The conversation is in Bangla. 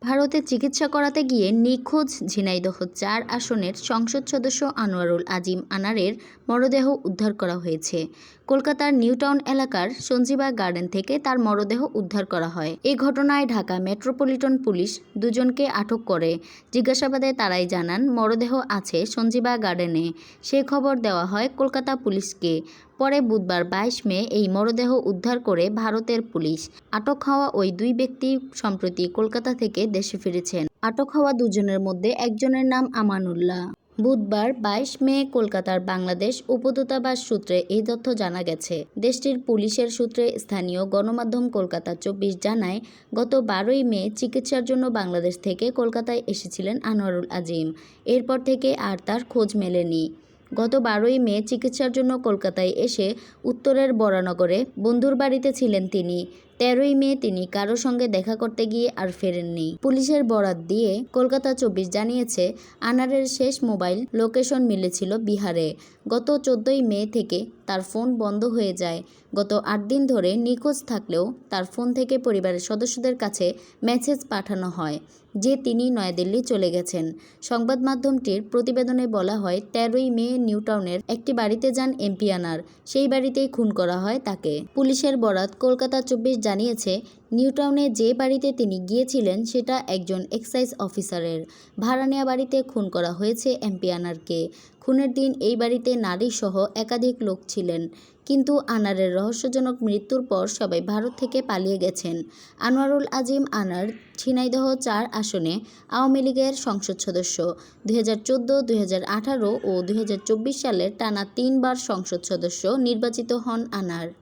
ভারতে চিকিৎসা করাতে গিয়ে নিখোঁজ ঝিনাইদহ ৪ আসনের সংসদ সদস্য আনোয়ারুল আজিম আনারের মরদেহ উদ্ধার করা হয়েছে। কলকাতার নিউটাউন এলাকার সঞ্জীবা গার্ডেন থেকে তার মরদেহ উদ্ধার করা হয়। এ ঘটনায় ঢাকা মেট্রোপলিটন পুলিশ দুজনকে আটক করে। জিজ্ঞাসাবাদে তারাই জানান মরদেহ আছে সঞ্জীবা গার্ডেনে। সে খবর দেওয়া হয় কলকাতা পুলিশকে। পরে বুধবার ২২ মে এই মরদেহ উদ্ধার করে ভারতের পুলিশ। আটক হওয়া ওই দুই ব্যক্তি সম্প্রতি কলকাতা থেকে দেশে ফিরেছেন। আটক হওয়া দুজনের মধ্যে একজনের নাম আমানুল্লাহ। বুধবার ২২ মে কলকাতার বাংলাদেশ উপদূতাবাস সূত্রে এই তথ্য জানা গেছে। দেশটির পুলিশের সূত্রে স্থানীয় গণমাধ্যম কলকাতা ২৪ জানায়, গত ১২ই মে চিকিৎসার জন্য বাংলাদেশ থেকে কলকাতায় এসেছিলেন আনোয়ারুল আজিম। এরপর থেকে আর তার খোঁজ মেলেনি। গত ১২ই মে চিকিৎসার জন্য কলকাতায় এসে উত্তরের বরানগরে বন্ধুর বাড়িতে ছিলেন তিনি। ১৩ই মে তিনি কারো সঙ্গে দেখা করতে গিয়ে আর ফেরেননি। পুলিশের বরাত দিয়ে কলকাতা ২৪ জানিয়েছে, আনারের শেষ মোবাইল লোকেশন মিলেছিল বিহারে। গত ১৪ই মে থেকে তার ফোন বন্ধ হয়ে যায়। গত ৮ দিন ধরে নিখোঁজ থাকলেও তার ফোন থেকে পরিবারের সদস্যদের কাছে মেসেজ পাঠানো হয় যে তিনি নয়াদিল্লি চলে গেছেন। সংবাদ মাধ্যমটির প্রতিবেদনে বলা হয়, ১৩ই মে নিউটাউনের একটি বাড়িতে যান এমপি আনার। সেই বাড়িতেই খুন করা হয় তাকে। পুলিশের বরাত কলকাতা ২৪ জানিয়েছে, নিউটাউনে যে বাড়িতে তিনি গিয়েছিলেন সেটা একজন এক্সাইজ অফিসারের। ভাড়া নেওয়া বাড়িতে খুন করা হয়েছে এমপি আনারকে। খুনের দিন এই বাড়িতে নারীসহ একাধিক লোক ছিলেন। কিন্তু আনারের রহস্যজনক মৃত্যুর পর সবাই ভারত থেকে পালিয়ে গেছেন। আনোয়ারুল আজিম আনার ঝিনাইদহ ৪ আসনে আওয়ামী লীগের সংসদ সদস্য। ২০১৪, ২০১৮ ও ২০২৪ সালের টানা ৩ বার সংসদ সদস্য নির্বাচিত হন আনার।